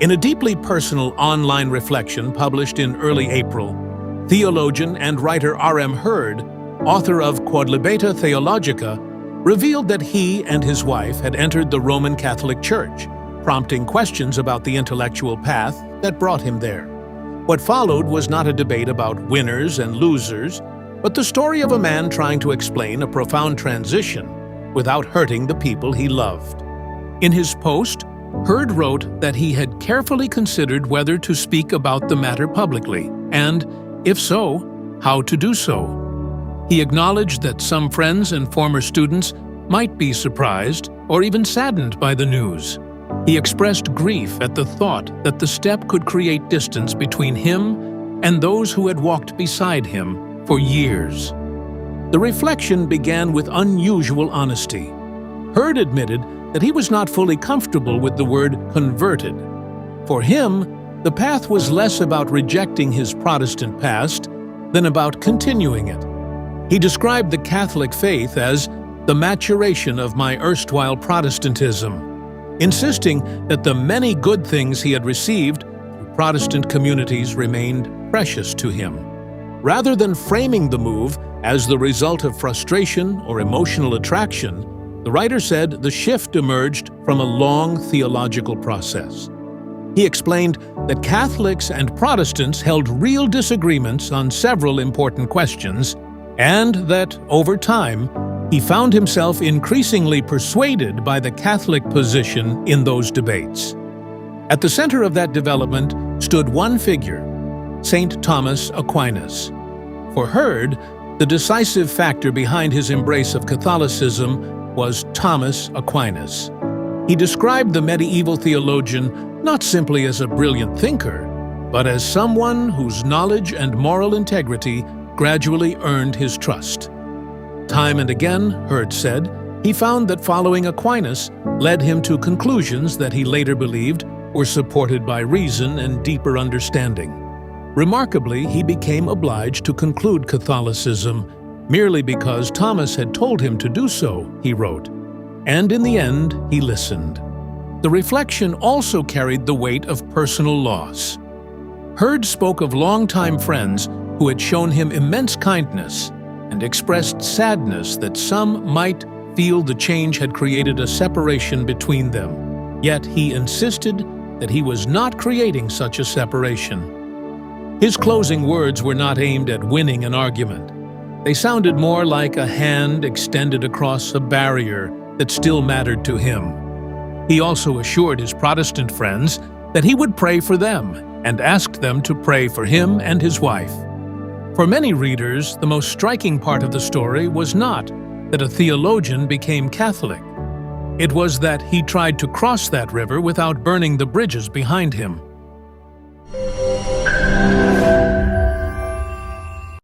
In a deeply personal online reflection published in early April, theologian and writer R.M. Hurd, author of Quodlibeta Theologica, revealed that he and his wife had entered the Roman Catholic Church, prompting questions about the intellectual path that brought him there. What followed was not a debate about winners and losers, but the story of a man trying to explain a profound transition without hurting the people he loved. In his post, Hurd wrote that he had carefully considered whether to speak about the matter publicly, and, if so, how to do so. He acknowledged that some friends and former students might be surprised or even saddened by the news. He expressed grief at the thought that the step could create distance between him and those who had walked beside him for years. The reflection began with unusual honesty. Hurd admitted that he was not fully comfortable with the word converted. For him, the path was less about rejecting his Protestant past than about continuing it. He described the Catholic faith as the maturation of my erstwhile Protestantism, insisting that the many good things he had received through Protestant communities remained precious to him. Rather than framing the move as the result of frustration or emotional attraction, the writer said the shift emerged from a long theological process. He explained that Catholics and Protestants held real disagreements on several important questions, and that, over time, he found himself increasingly persuaded by the Catholic position in those debates. At the center of that development stood one figure, Saint Thomas Aquinas. For Hurd, the decisive factor behind his embrace of Catholicism was Thomas Aquinas. He described the medieval theologian not simply as a brilliant thinker, but as someone whose knowledge and moral integrity gradually earned his trust. Time and again, Hurd said, he found that following Aquinas led him to conclusions that he later believed were supported by reason and deeper understanding. Remarkably, he became obliged to conclude Catholicism merely because Thomas had told him to do so, he wrote. And in the end, he listened. The reflection also carried the weight of personal loss. Hurd spoke of longtime friends who had shown him immense kindness and expressed sadness that some might feel the change had created a separation between them. Yet he insisted that he was not creating such a separation. His closing words were not aimed at winning an argument. They sounded more like a hand extended across a barrier that still mattered to him. He also assured his Protestant friends that he would pray for them and asked them to pray for him and his wife. For many readers, the most striking part of the story was not that a theologian became Catholic. It was that he tried to cross that river without burning the bridges behind him.